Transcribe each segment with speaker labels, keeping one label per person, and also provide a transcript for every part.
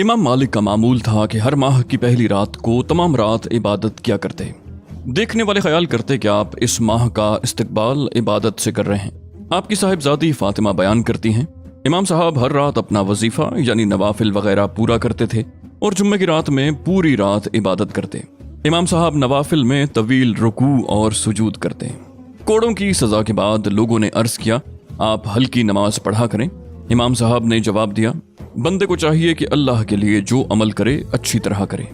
Speaker 1: इमाम मालिक का मामूल था कि हर माह की पहली रात को तमाम रात इबादत किया करते। देखने वाले ख्याल करते कि आप इस माह का इस्तकबाल इबादत से कर रहे हैं। आपकी साहिबजादी फातिमा बयान करती हैं, इमाम साहब हर रात अपना वजीफा यानी नवाफिल वगैरह पूरा करते थे और जुम्मे की रात में पूरी रात इबादत करते। इमाम साहब नवाफिल में तवील रुकू और सुजूद करते। कोड़ों की सजा के बाद लोगों ने अर्ज किया, आप हल्की नमाज पढ़ा करें। इमाम साहब ने जवाब दिया, बंदे को चाहिए कि अल्लाह के लिए जो अमल करे अच्छी तरह करे।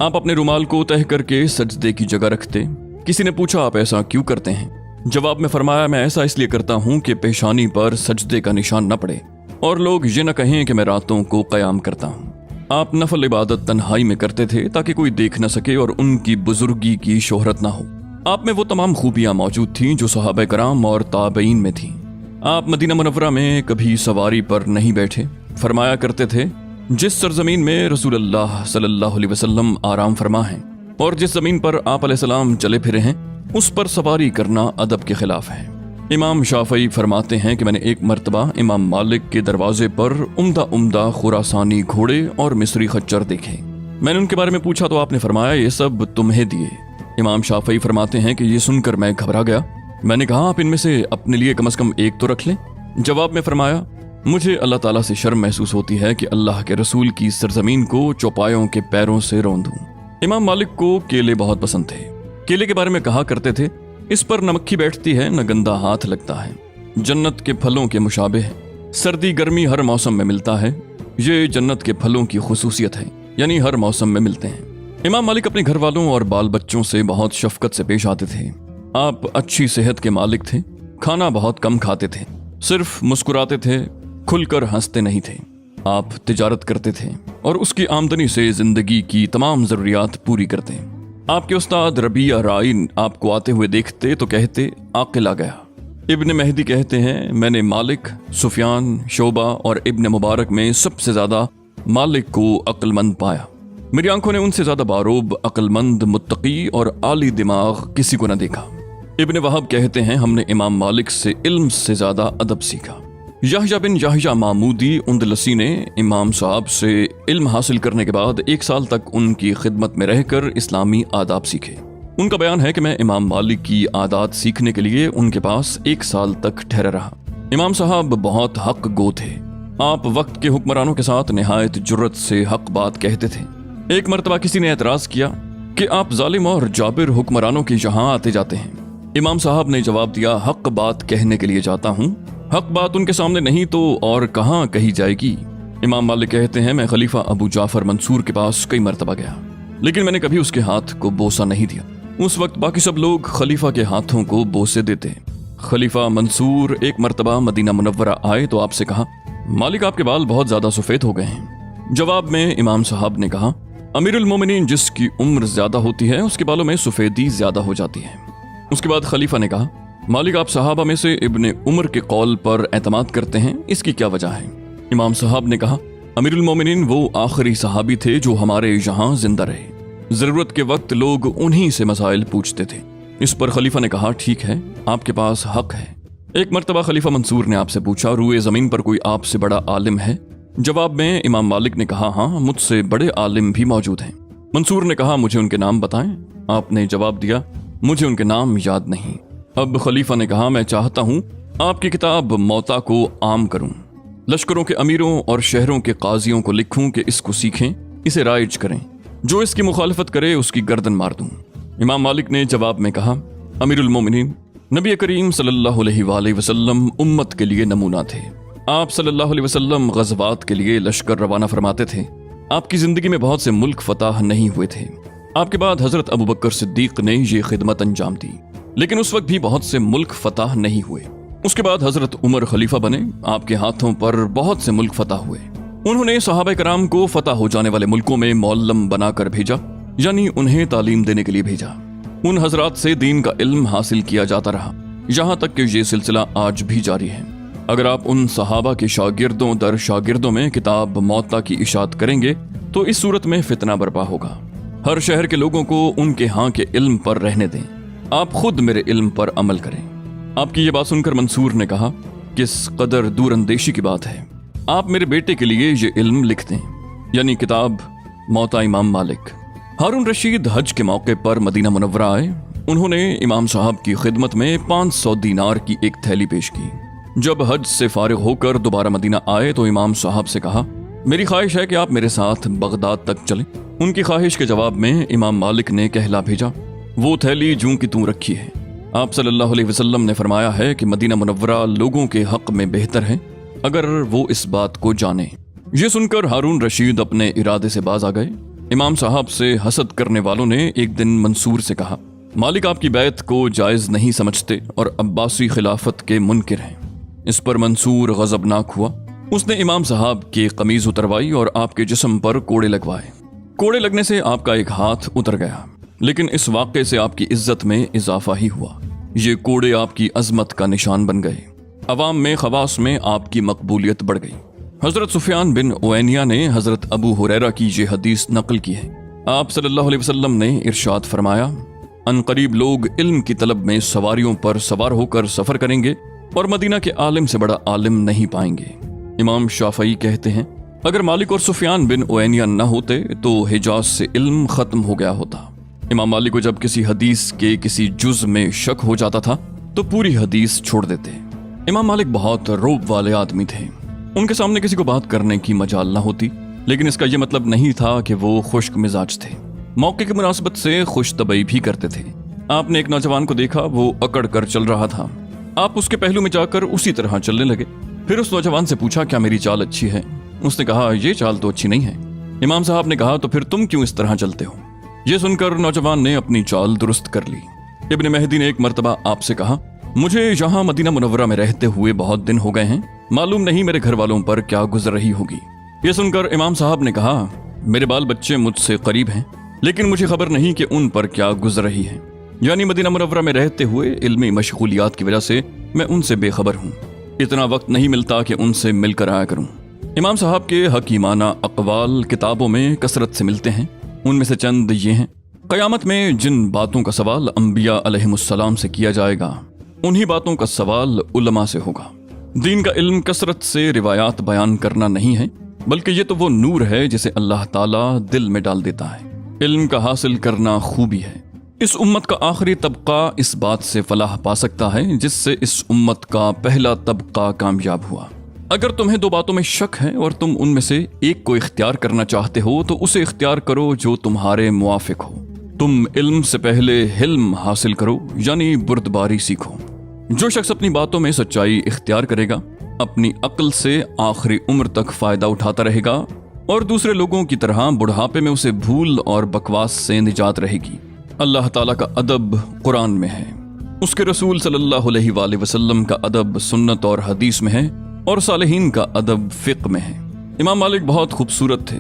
Speaker 1: आप अपने रुमाल को तह करके सजदे की जगह रखते। किसी ने पूछा, आप ऐसा क्यों करते हैं? जवाब में फरमाया, मैं ऐसा इसलिए करता हूँ कि पेशानी पर सजदे का निशान न पड़े और लोग ये न कहें कि मैं रातों को क़याम करता हूँ। आप नफल इबादत तन्हाई में करते थे ताकि कोई देख न सके और उनकी बुजुर्गी की शोहरत न हो। आप में वो तमाम खूबियाँ मौजूद थीं जो सहाबा कराम और ताबईन में थीं। आप मदीना मुनव्वरा में कभी सवारी पर नहीं बैठे। फरमाया करते थे, जिस सरजमीन में रसूलुल्लाह सल्लल्लाहु अलैहि वसल्लम आराम फरमा हैं और जिस जमीन पर आप अलैहिस्सलाम चले फिरे हैं उस पर सवारी करना अदब के खिलाफ है। इमाम शाफई फरमाते हैं कि मैंने एक मर्तबा इमाम मालिक के दरवाजे पर उम्दा उम्दा खुरासानी घोड़े और मिस्री खच्चर देखे। मैंने उनके बारे में पूछा तो आपने फरमाया, ये सब तुम्हें दिए। इमाम शाफई फरमाते हैं कि ये सुनकर मैं घबरा गया। मैंने कहा, आप इनमें से अपने लिए कम से कम एक तो रख लें। जवाब में फरमाया, मुझे अल्लाह ताला से शर्म महसूस होती है कि अल्लाह के रसूल की सरजमीन को चौपायों के पैरों से रौंदूं। इमाम मालिक को केले बहुत पसंद थे। केले के बारे में कहा करते थे, इस पर न मक्खी बैठती है न गंदा हाथ लगता है, जन्नत के फलों के मुशाबे है, सर्दी गर्मी हर मौसम में मिलता है। ये जन्नत के फलों की खुसूसियत है, यानी हर मौसम में मिलते हैं। इमाम मालिक अपने घर वालों और बाल बच्चों से बहुत शफकत से पेश आते थे। आप अच्छी सेहत के मालिक थे। खाना बहुत कम खाते थे, सिर्फ मुस्कुराते थे, खुलकर हंसते नहीं थे। आप तिजारत करते थे और उसकी आमदनी से जिंदगी की तमाम जरूरियात पूरी करते। आपके उस्ताद रबिया राइन आपको आते हुए देखते तो कहते, आकिल आ गया। इब्न मेहदी कहते हैं, मैंने मालिक, सुफियान, शोबा और इब्न मुबारक में सबसे ज्यादा मालिक को अक्लमंद पाया। मेरी आंखों ने उनसे ज्यादा बारूब, अक्लमंद, मुत्तकी और आली दिमाग किसी को न देखा। इब्न वहाब कहते हैं, हमने इमाम मालिक से इल्म से ज्यादा अदब सीखा। याहया बिन याहया मामूदी उंदलसी ने इमाम साहब से इल्म हासिल करने के बाद 1 साल तक उनकी खिदमत में रहकर इस्लामी आदाब सीखे। उनका बयान है कि मैं इमाम मालिक की आदात सीखने के लिए उनके पास 1 साल तक ठहरा रहा। इमाम साहब बहुत हक गो थे। आप वक्त के हुक्मरानों के साथ निहायत जुर्रत से हक बात कहते थे। एक मरतबा किसी ने एतराज किया कि आप जालिम और जाबिर हुक्मरानों के यहाँ आते जाते हैं। इमाम साहब ने जवाब दिया, हक बात कहने के लिए जाता हूँ, हक बात उनके सामने नहीं तो और कहाँ कही जाएगी। इमाम मालिक कहते हैं, मैं खलीफा अबू जाफर मंसूर के पास कई मरतबा गया, लेकिन मैंने कभी उसके हाथ को बोसा नहीं दिया। उस वक्त बाकी सब लोग खलीफा के हाथों को बोसे देते। खलीफा मंसूर एक मरतबा मदीना मुनव्वरा आए तो आपसे कहा, मालिक आपके बाल बहुत ज्यादा सफेद हो गए हैं। जवाब में इमाम साहब ने कहा, अमीरुल मोमिनीन जिसकी उम्र ज्यादा होती है उसके बालों में सफेदी ज्यादा हो जाती है। उसके बाद खलीफा ने कहा, मालिक आप सहाबा में से इब्ने उमर के कौल पर एतमाद करते हैं, इसकी क्या वजह है? इमाम साहब ने कहा, अमीरुल मोमिनीन वो आखिरी सहाबी थे जो हमारे यहाँ जिंदा रहे। जरूरत के वक्त लोग उन्हीं से मसाइल पूछते थे। इस पर खलीफा ने कहा, ठीक है, आपके पास हक है। एक मरतबा खलीफा मंसूर ने आपसे पूछा, रूए जमीन पर कोई आपसे बड़ा आलिम है? जवाब में इमाम मालिक ने कहा, हाँ, मुझसे बड़े आलिम भी मौजूद हैं। मंसूर ने कहा, मुझे उनके नाम बताएं। आपने जवाब दिया, मुझे उनके नाम याद नहीं। अब खलीफा ने कहा, मैं चाहता हूं आपकी किताब मौता को आम करूं, लश्करों के अमीरों और शहरों के काजियों को लिखूं कि इसको सीखें, इसे राइज करें, जो इसकी मुखालफत करे उसकी गर्दन मार दूं। इमाम मालिक ने जवाब में कहा, अमीरुल मोमिनीन, नबी करीम सल्लल्लाहु अलैहि वसल्लम उम्मत के लिए नमूना थे। आप सल्लल्लाहु अलैहि वसल्लम गज़वात के लिए लश्कर रवाना फरमाते थे। आपकी जिंदगी में बहुत से मुल्क फतह नहीं हुए थे। आपके बाद हजरत अबू बकर सिद्दीक ने ये खिदमत अंजाम दी, लेकिन उस वक्त भी बहुत से मुल्क फतह नहीं हुए। उसके बाद हजरत उमर खलीफा बने, आपके हाथों पर बहुत से मुल्क फतह हुए। उन्होंने सहाबा कराम को फतह हो जाने वाले मुल्कों में मौल्लम बनाकर भेजा, यानी उन्हें तालीम देने के लिए भेजा। उन हजरात से दीन का इल्म हासिल किया जाता रहा, यहाँ तक कि ये सिलसिला आज भी जारी है। अगर आप उन सहाबा के शागिर्दों दर शागिर्दों में किताब मौता की इशात करेंगे तो इस सूरत में फितना बर्पा होगा। हर शहर के लोगों को उनके यहाँ के इल्म पर रहने दें, आप खुद मेरे इल्म पर अमल करें। आपकी ये बात सुनकर मंसूर ने कहा, किस कदर दूर अंदेशी की बात है, आप मेरे बेटे के लिए ये इल्म लिख दें। यानी किताब मौता इमाम मालिक। हारून रशीद हज के मौके पर मदीना मुनव्वरा आए। उन्होंने इमाम साहब की खिदमत में 500 दीनार की एक थैली पेश की। जब हज से फारिग होकर दोबारा मदीना आए तो इमाम साहब से कहा, मेरी ख्वाहिश है कि आप मेरे साथ बगदाद तक चलें। उनकी ख्वाहिश के जवाब में इमाम मालिक ने कहला भेजा, वो थैली जूं की तूं रखी है। आप सल्लल्लाहु अलैहि वसल्लम ने फरमाया है कि मदीना मुनव्वरा लोगों के हक में बेहतर है अगर वो इस बात को जाने। ये सुनकर हारून रशीद अपने इरादे से बाज आ गए। इमाम साहब से हसद करने वालों ने एक दिन मंसूर से कहा, मालिक आपकी बैत को जायज़ नहीं समझते और अब्बासी खिलाफत के मुनकिर हैं। इस पर मंसूर गजबनाक हुआ। उसने इमाम साहब की कमीज उतरवाई और आपके जिस्म पर कोड़े लगवाए। कोड़े लगने से आपका एक हाथ उतर गया, लेकिन इस वाक़े से आपकी इज्जत में इजाफा ही हुआ। ये कोड़े आपकी अजमत का निशान बन गए। अवाम में खवास में आपकी मकबूलियत बढ़ गई। हजरत सुफियान बिन उवैनिया ने हजरत अबू हुरैरा की ये हदीस नकल की है। आप सल्लल्लाहु अलैहि वसल्लम ने इरशाद फरमाया, अनकरीब लोग इल्म की तलब में सवारियों पर सवार होकर सफर करेंगे और मदीना के आलिम से बड़ा आलिम नहीं पाएंगे। इमाम शाफई कहते हैं, अगर मालिक और सुफियान बिन उवैनिया न होते तो हिजाज से इल्म खत्म हो गया होता। इमाम मालिक को जब किसी हदीस के किसी जुज में शक हो जाता था तो पूरी हदीस छोड़ देते। इमाम मालिक बहुत रौब वाले आदमी थे। उनके सामने किसी को बात करने की मजाल न होती, लेकिन इसका यह मतलब नहीं था कि वो खुश्क मिजाज थे। मौके की मुनासबत से खुश तबई भी करते थे। आपने एक नौजवान को देखा, वो अकड़ कर चल रहा था। आप उसके पहलू में जाकर उसी तरह चलने लगे। फिर उस नौजवान से पूछा, क्या मेरी चाल अच्छी है? उसने कहा, ये चाल तो अच्छी नहीं है। इमाम साहब ने कहा, तो फिर तुम क्यों इस तरह चलते हो? ये सुनकर नौजवान ने अपनी चाल दुरुस्त कर ली। इब्न मेहदी ने एक मर्तबा आपसे कहा, मुझे यहाँ मदीना मुनव्वरा में रहते हुए बहुत दिन हो गए हैं, मालूम नहीं मेरे घर वालों पर क्या गुजर रही होगी। ये सुनकर इमाम साहब ने कहा, मेरे बाल बच्चे मुझसे करीब हैं, लेकिन मुझे खबर नहीं कि उन पर क्या गुजर रही है। यानी मदीना मुनव्वरा में रहते हुए इल्मी मशगूलियात की वजह से मैं उनसे बेखबर हूँ। इतना वक्त नहीं मिलता कि उनसे मिलकर आया करूँ। इमाम साहब के हकीमाना अक़वाल किताबों में कसरत से मिलते हैं। उनमें से चंद ये हैं, क़यामत में जिन बातों का सवाल अंबिया अलैहिमुस्सलाम से किया जाएगा, उन्हीं बातों का सवाल उलमा से होगा। दीन का इल्म कसरत से रिवायात बयान करना नहीं है, बल्कि ये तो वो नूर है जिसे अल्लाह ताला दिल में डाल देता है। इल्म का हासिल करना खूबी है। इस उम्मत का आखिरी तबका इस बात से फलाह पा सकता है जिससे इस उम्मत का पहला तबका कामयाब हुआ। अगर तुम्हें दो बातों में शक है और तुम उनमें से एक को इख्तियार करना चाहते हो तो उसे इख्तियार करो जो तुम्हारे मुआफिक हो। तुम इल्म से पहले हिल्म हासिल करो, यानी बुर्दबारी सीखो। जो शख्स अपनी बातों में सच्चाई इख्तियार करेगा, अपनी अक्ल से आखिरी उम्र तक फायदा उठाता रहेगा और दूसरे लोगों की तरह बुढ़ापे में उसे भूल और बकवास से निजात रहेगी। अल्लाह ताला का अदब कुरान में है, उसके रसूल सल्लल्लाहु अलैहि वसल्लम का अदब सुन्नत और हदीस में है और सालिहीन का अदब फिक़्ह में है। इमाम मालिक बहुत खूबसूरत थे।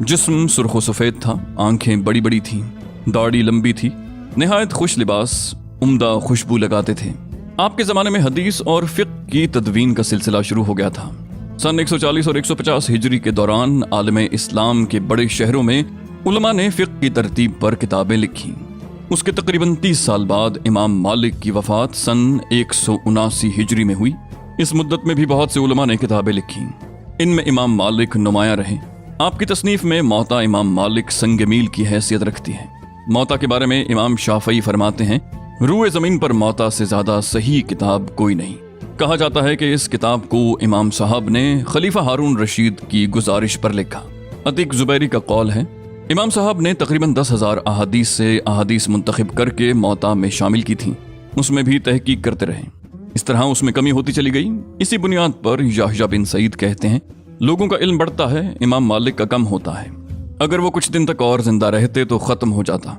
Speaker 1: जिस्म सुर्ख सफ़ेद था, आंखें बड़ी बड़ी थीं, दाढ़ी लंबी थी, निहायत खुश लिबास, उम्दा खुशबू लगाते थे। आपके ज़माने में हदीस और फ़िक़्ह की तदवीन का सिलसिला शुरू हो गया था। सन 140 और 150 हिजरी के दौरान आलम इस्लाम के बड़े शहरों में उलमा ने फ़िक़्ह की तरतीब पर किताबें लिखी। उसके तकरीबन 30 साल बाद इमाम मालिक की वफ़ात सन 179 हिजरी में हुई। इस मुद्दत में भी बहुत से उलमा ने किताबें लिखी। इनमें इमाम मालिक नुमाया रहे। आपकी तसनीफ में मौता इमाम मालिक संग-मील की हैसियत रखती है। मौता के बारे में इमाम शाफई फरमाते हैं, रूए ज़मीन पर मौता से ज़्यादा सही किताब कोई नहीं। कहा जाता है कि इस किताब को इमाम साहब ने खलीफा हारून रशीद की गुजारिश पर लिखा। अतीक ज़ुबैरी का कौल है, इमाम साहब ने तकरीबन 10,000 अहादीस से अहादीस मुंतखब करके मौता में शामिल की थी। उसमें भी तहकीक करते रहे। इस तरह उसमें कमी होती चली गई। इसी बुनियाद पर याहया बिन सईद कहते हैं, लोगों का इल्म बढ़ता है, इमाम मालिक का कम होता है। अगर वो कुछ दिन तक और जिंदा रहते तो ख़त्म हो जाता।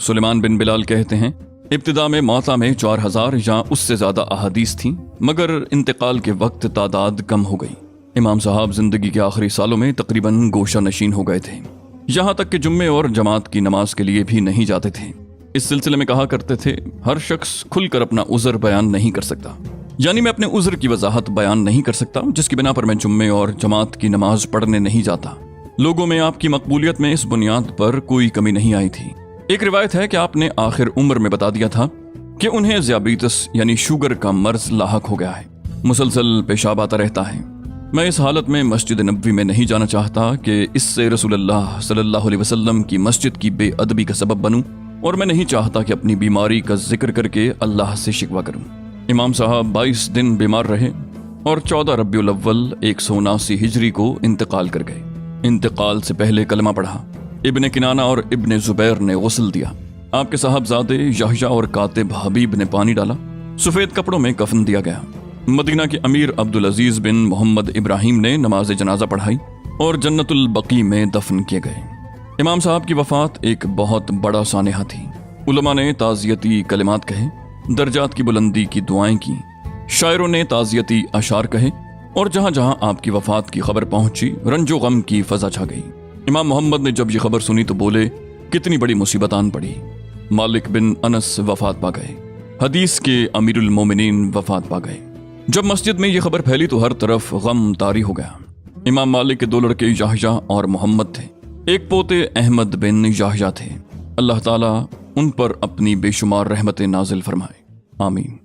Speaker 1: सुलेमान बिन बिलाल कहते हैं, इब्तिदा में मौता में 4000 या उससे ज़्यादा अहादीस थीं, मगर इंतकाल के वक्त तादाद कम हो गई। इमाम साहब जिंदगी के आखिरी सालों में तकरीबन गोशा नशीन हो गए थे। यहाँ तक कि जुम्मे और जमात की नमाज के लिए भी नहीं जाते थे। इस सिलसिले में कहा करते थे, हर शख्स खुलकर अपना उज़्र बयान नहीं कर सकता, यानी मैं अपने उज़्र की वजाहत बयान नहीं कर सकता जिसकी बिना पर मैं जुम्मे और जमात की नमाज पढ़ने नहीं जाता। लोगों में आपकी मकबूलियत में इस बुनियाद पर कोई कमी नहीं आई थी। एक रिवायत है कि आपने आखिर उम्र में बता दिया था कि उन्हें ज़ियाबीतस यानी शुगर का मर्ज लाहक हो गया है, मुसलसल पेशाब आता रहता है। میں اس حالت میں مسجد نبوی میں نہیں جانا چاہتا کہ اس سے رسول اللہ صلی اللہ علیہ وسلم کی مسجد کی بے ادبی کا سبب بنوں، اور میں نہیں چاہتا کہ اپنی بیماری کا ذکر کر کے اللہ سے شکوہ کروں۔ امام صاحب 22 دن بیمار رہے اور 14 ربیع الاول 179 ہجری کو انتقال کر گئے۔ انتقال سے پہلے کلمہ پڑھا، ابن کنانہ اور ابن زبیر نے غسل دیا، آپ کے صاحبزادے یحییٰ اور کاتب حبیب نے پانی ڈالا، سفید کپڑوں میں کفن دیا گیا۔ مدینہ کے امیر عبدالعزیز بن محمد ابراہیم نے نماز جنازہ پڑھائی اور جنت البقیع میں دفن کیے گئے۔ امام صاحب کی وفات ایک بہت بڑا سانحہ تھی۔ علماء نے تعزیتی کلمات کہے، درجات کی بلندی کی دعائیں کی، شاعروں نے تعزیتی اشعار کہے، اور جہاں جہاں آپ کی وفات کی خبر پہنچی رنج و غم کی فضا چھا گئی۔ امام محمد نے جب یہ خبر سنی تو بولے، کتنی بڑی مصیبت آن پڑی۔ مالک بن انس وفات پا گئے، حدیث کے امیر المومنین وفات پا گئے۔ جب مسجد میں یہ خبر پھیلی تو ہر طرف غم طاری ہو گیا۔ امام مالک کے 2 لڑکے یحییٰ اور محمد تھے، ایک پوتے احمد بن یحییٰ تھے۔ اللہ تعالیٰ ان پر اپنی بے شمار رحمتیں نازل فرمائے، آمین۔